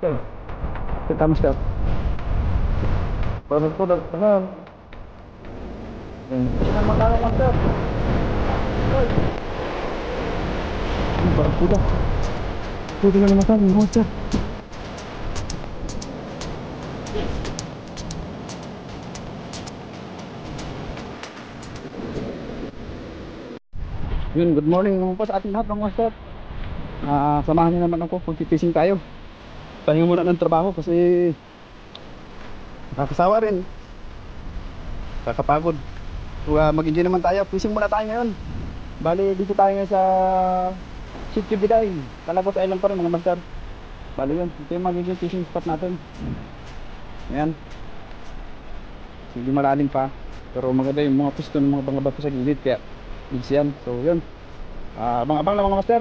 Okay. Kita master. Baru tu dah tenang. Jangan makan master. Oi. Baru tu dah. Tu dengan makan master. Yun, good morning mga po sa ating lahat mga master. Samahan niyo naman ako pag fishing tayo. Pahinga muna ng trabaho kasi nakakasawa rin, kakapagod. So mag-enjoy naman tayo, fishing muna tayo ngayon. Bali dito tayo ngayon sa Sitio Biday, Talabos Island pa rin mga master. Bali yun, ito yung magiging fishing spot natin. Ayan, hindi malalim pa pero maganda yung mga piston ng mga bato sa gilid, kaya easy yan. So yun, abang-abang lang mga master.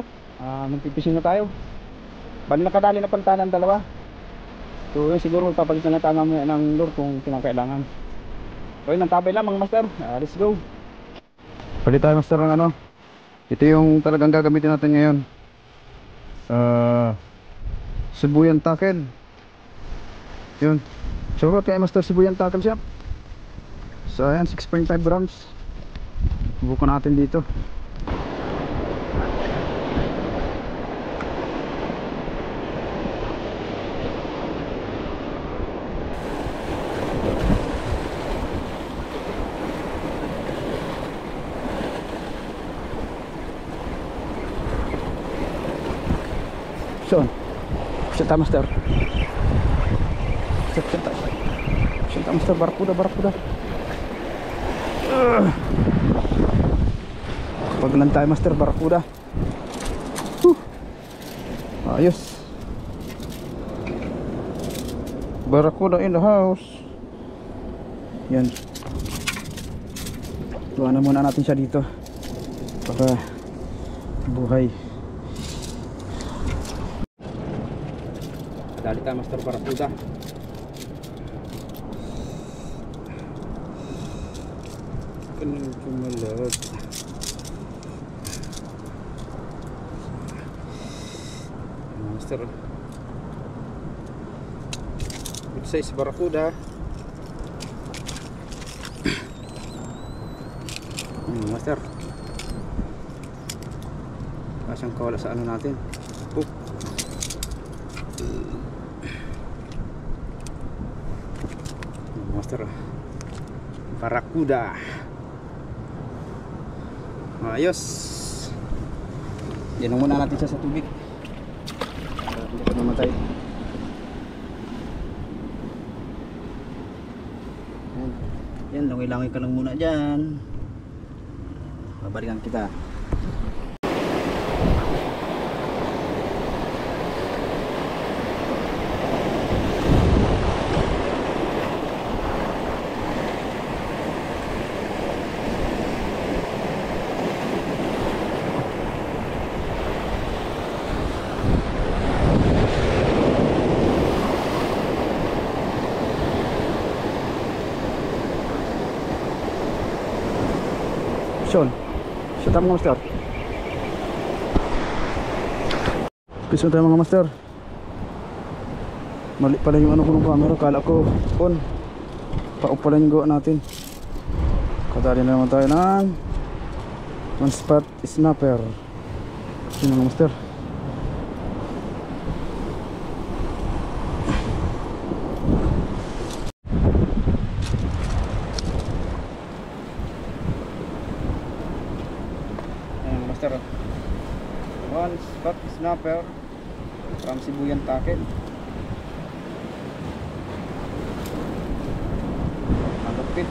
Magpipishing na tayo. Bali nakadali na pantanan dalawa. So yun, siguro magpapalit na tayo mamaya ng lure kung kinakailangan. So yun, ang tabay lang mga master. Let's go. Palit tayo master ng ano. Ito yung talagang gagamitin natin ngayon. Sibuyan tackle. Yun, shoutout kay master Sibuyan Tackle Shop. So ayan, 6.5 grams. Buko natin dito. So, siya master. Siya master, barakuda. Pag lang tayo master, barakuda. Ayos. Barakuda in the house. Yan. Tuwa na muna natin siya dito para buhay. Dali tayo master, barakuda. Kanang kumalat. Master, good size barakuda. Master, kasang kawala sa ano natin. Master, barakuda. Ayos. Yan muna natin siya sa tubig para hindi ka mamatay. Yan, langoy-langoy ka lang muna dyan. Babalikan kita. Sean, shoot up mga master. Piso tayo mga master. Mali pala yung ano ko ng camera. Kala ko on. Pa-off pala yung gawa natin. Kadali na naman tayo ng one spot snapper. Yun mga master. One spot snapper from Sibuyan Tackle. Malupit.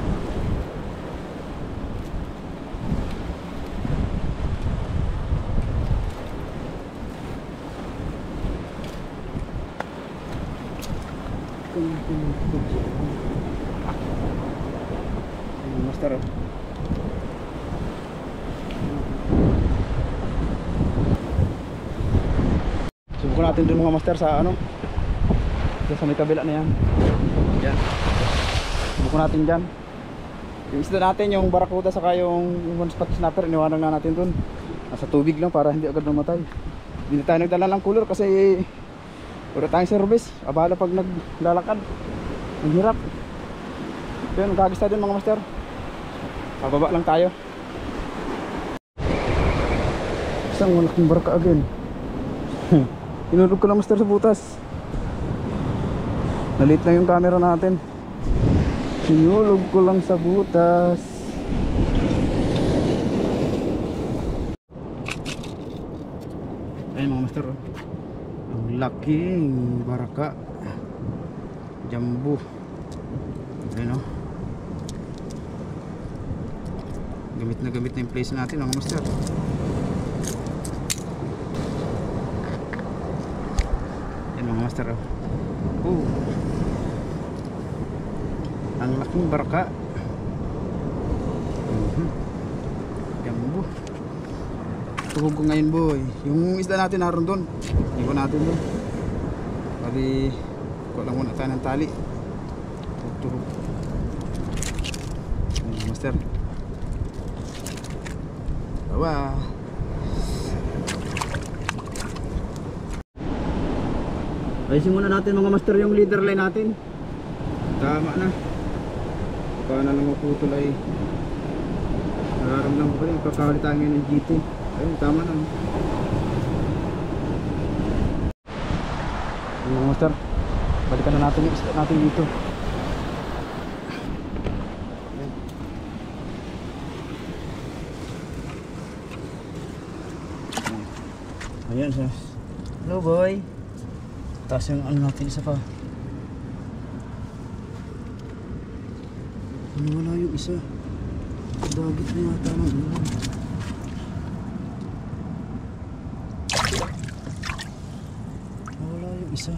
Master. Subukan natin dun mga master sa ano, sa may kabila na yan. Yan. Subukan natin dyan. Yung isda natin, yung barakuda saka yung one spot snapper, iniwanan na natin dun. Nasa tubig lang para hindi agad namatay. Hindi tayo nagdala ng cooler kasi Puro tayong service. Abala pag naglalakad. Ang hirap. Yun, magkagis tayo din mga master. Pababa lang tayo. Isang malaking barka again. Inulog ko lang master sa butas. Nalit lang yung camera natin. Sinulog ko lang sa butas. Ayun mga master, oh. Ang laking baraka. Jumbo. Ayun, oh. Gamit na yung place natin mga master. Ayun mga master, oh. Ang laking baraka. Jumbo. Tuhog ko ngayon boy. Yung isda natin naroon doon. Iwan natin doon. Bali ko lang muna tayo ng tali. Tuhog. Master. Bawa. Ayusin muna natin mga master yung leader line natin. Tama na. Baka na lang maputol ay nararamdaman ko pa rin. Kakawali tayo ngayon ng GT. Ayun, tama na. Mga master, balikan na natin yung isda natin dito. Ayan siya. Hello boy. Taas yung ano natin isa pa. Wala yung isa. Dagit na yata ng ulan. Wala yung isa.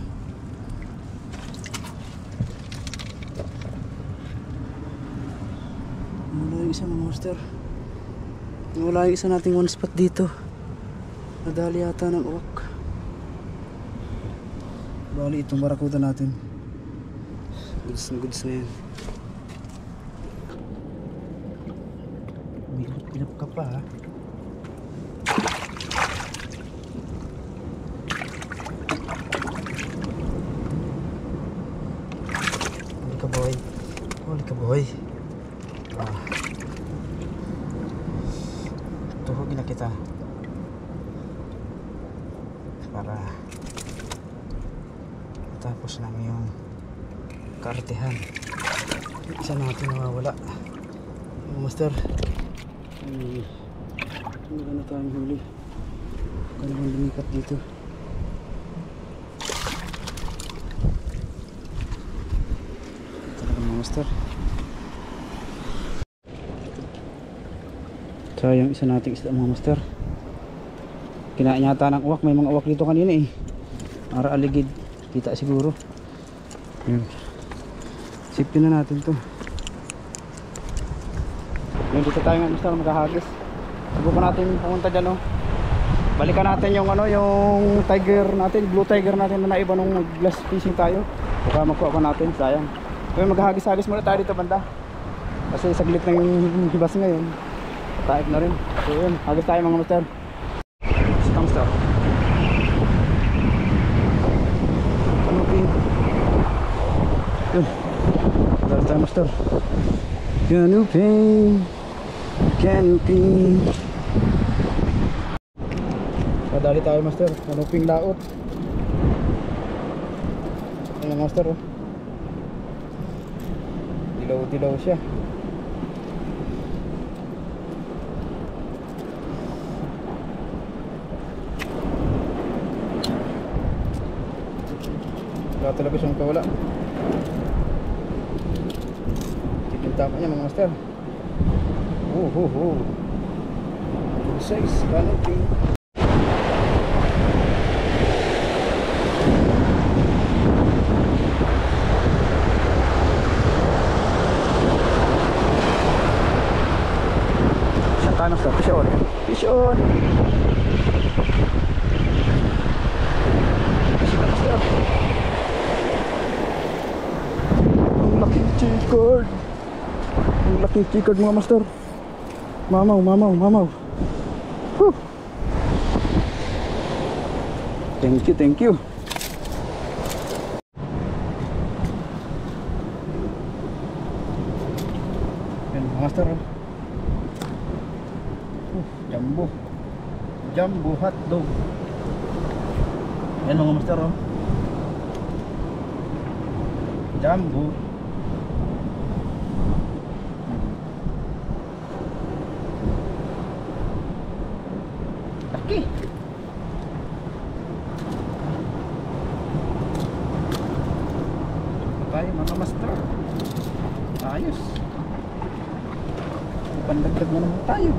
Wala yung isa mga master. Wala yung isa nating one spot dito. Nadali yata ng uwak. Bali itong barakuda natin. Goods na yan. Ilap ka pa ha. Huli ka boy. Tuhugin na kita para matapos namin yung kartehan. Isa natin nawawala yung master. Wala na tayong huli. Kailangan lumikat dito. Talaga mga master. Sayang isa nating isda mga master. Kinain yata ng uwak. May mga uwak dito kanina eh. Ara aligid. Kita siguro. Yun. Safety na natin to. Yun, dito tayo nga master maghahagis. Subukan natin pumunta dyan, oh. Balikan natin yung ano, yung tiger natin, blue tiger natin na naiba nung glass fishing tayo. Baka makuha pa natin, sayang. Kaya maghahagis-hagis muna tayo dito banda. Kasi saglit lang yung hibas ngayon. Taip na rin. So yun, hagis tayo mga master. Stop stop. Canopy. Yun. Dali tayo master. Canopy. Dali tayo master. Canoping laot. Ayan master, oh. Dilaw siya. Wala talaga siyang kawala. Tama niya mga master. Good size, canopy. Isang kanos na, fish on. Fish on. Ang laking chikard. Ang laking chikard mga master. Mamaw. Whew. Thank you. master. Jumbo. Jumbo hotdog. Yan mga master. Jumbo. Laki. Tayo mga master. Ayos. Pandagdag na naman tayo.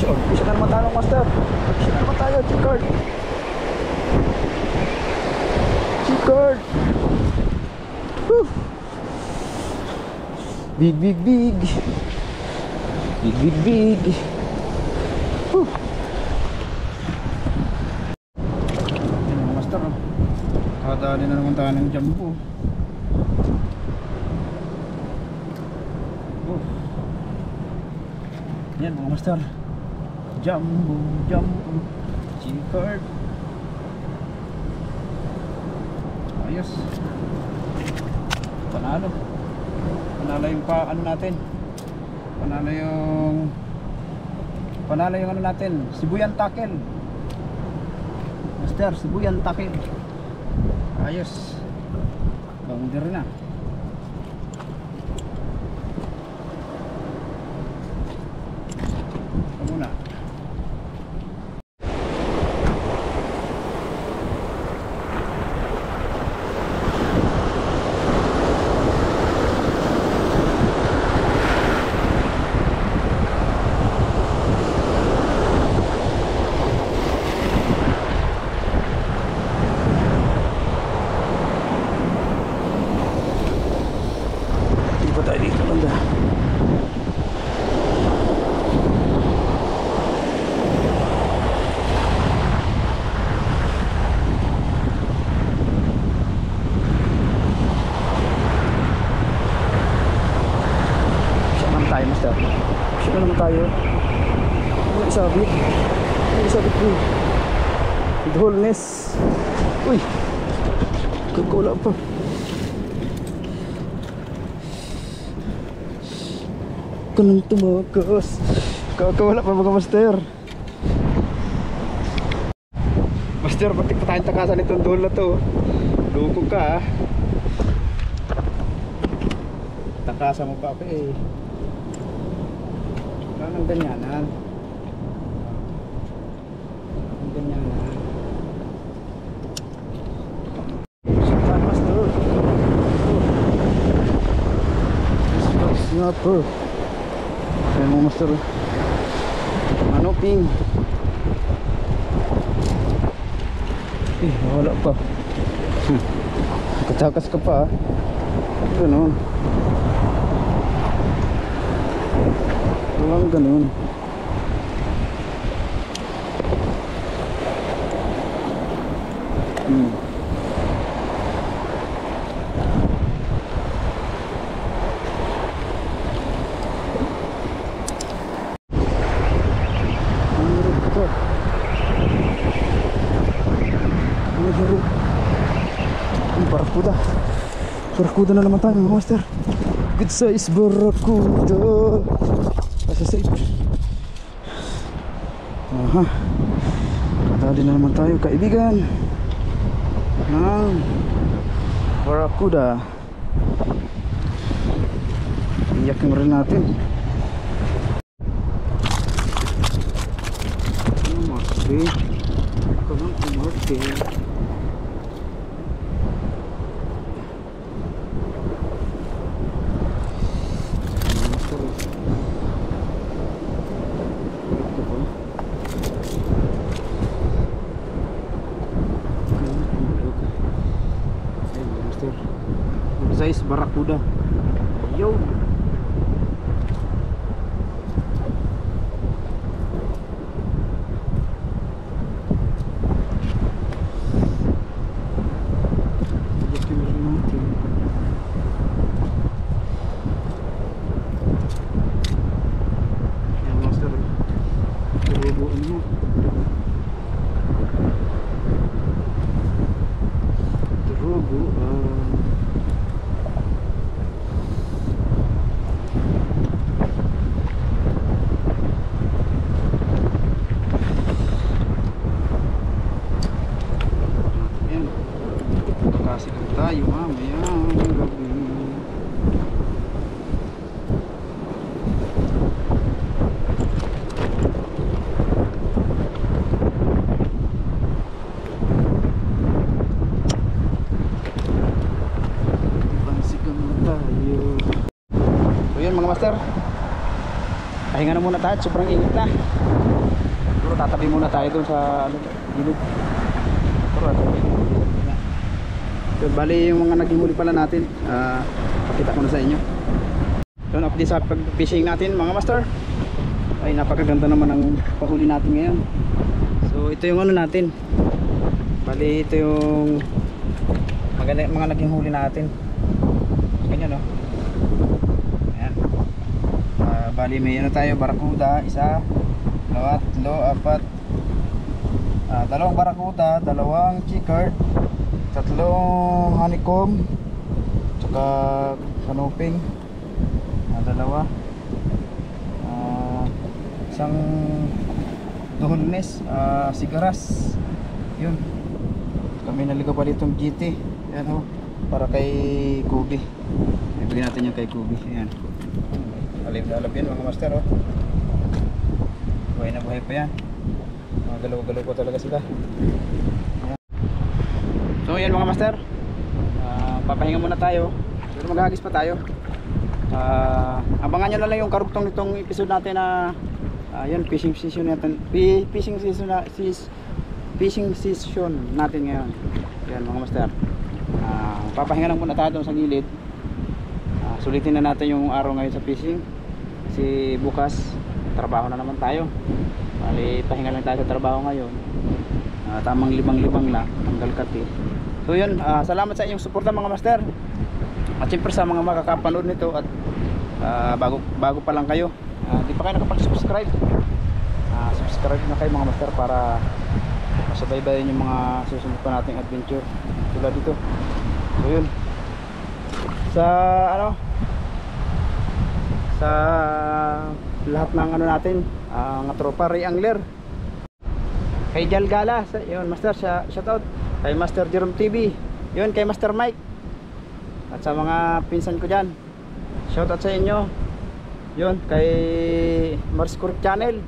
Bisa na naman tayo, master. Bisa na naman tayo, G-card. G-card. Big, big, big. Big, big, big. Yan mga master. Kakadali na naman tayo ng jumbo. Yan mga master. Jumbo, jumbo, G-card. Ayos. Panalo. Panalo yung ano natin. Panalo yung ano natin. Sibuyan tackle. Master, Sibuyan tackle. Ayos. Bangder na. Muna. Sino naman tayo? Ano isabit? Ano isabit ko? The wholeness. Uy! Kagkula pa. Kanang tumakas. Kakawala pa mga master. Master, batik pa tayong takasan itong duhol na to. Lukog ka, ha? Takasan mo pa ako eh. Ang ganyanan. Ang ganyanan. Saan master? Snapper. Ayan mo master. Ano ping? Eh, wala pa. Kacakas ka pa, ha? Ganun. Walang ganun. Barakuda. Barakuda na naman tayo mga master. Good size barakuda. Safe. Aha. Kadali na naman tayo kaibigan ng barakuda. Iyakin rin natin. Okay. Okay. Size barakuda. Yo. Tayo mamaya gabi. Pansikan tayo. So yun mga master, pahinga na muna tayo, sobrang init na. Pero tatabi muna tayo dun sa gilid. Pero so, bali yung mga naging huli pala natin, pakita ko na sa inyo. Yun, update sa pag-fishing natin mga master. Ay napakaganda naman ang pahuli natin ngayon. So ito yung ano natin, bali ito yung mga naging huli natin. Ganyan, no? Ayan. Bali may ano tayo, barakuda, isa, dalawa, tatlo, apat, dalawang barakuda, dalawang chicard, tatlong honeycomb, tsaka kanuping, dalawa, isang duhulnes, sigaras. Yun, kami naligaw pa ditong GT. Yan ho, para kay Kubi. Ibigay natin yung kay Kubi. Yan, alip na alap yan mga master, oh. Buhay na buhay pa yan, mga galaw-galaw po talaga sila. So yan mga master, papahinga muna tayo, pero maghagis pa tayo. Abangan nyo na lang yung karugtong nitong episode natin na yan, fishing season natin, fishing season natin ngayon. Yan mga master, papahinga lang muna tayo sa gilid. Sulitin na natin yung araw ngayon sa fishing, kasi bukas trabaho na naman tayo. Bali pahinga lang tayo sa trabaho ngayon, tamang libang-libang lang tanggal kati. So yun, salamat sa inyong suporta mga master. At siyempre sa mga makakapanood nito at bago pa lang kayo, di pa kayo nakapag-subscribe, subscribe na kayo mga master para masabay-bayan yung mga susunod pa nating adventure tulad dito. So yun, sa sa lahat ng natin, nga tropa Ray Angler, kay Jal Gala, yun master, shoutout kay Master Jerome TV, yun kay Master Mike, at sa mga pinsan ko dyan, shoutout sa inyo. Yun kay Mars Corp Channel,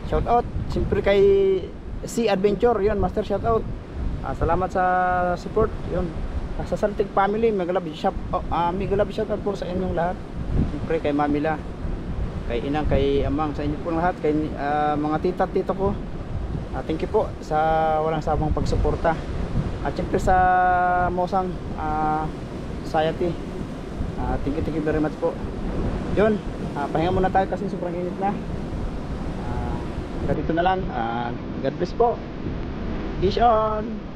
shoutout. Siyempre kay Sea Adventure, yun master, shoutout. Salamat sa support. Yun, sa Saltig family, mega love shoutout po sa inyong lahat. Siyempre kay Mamila, kay Inang, kay Amang, sa inyo po lahat, kay mga tita at tito ko. Thank you po sa walang sabang pagsuporta. At siyempre sa Mosang Society, thank you very much po. Yun, pahinga muna tayo kasi sobrang init na. Ganito na lang. God bless po. Fish on.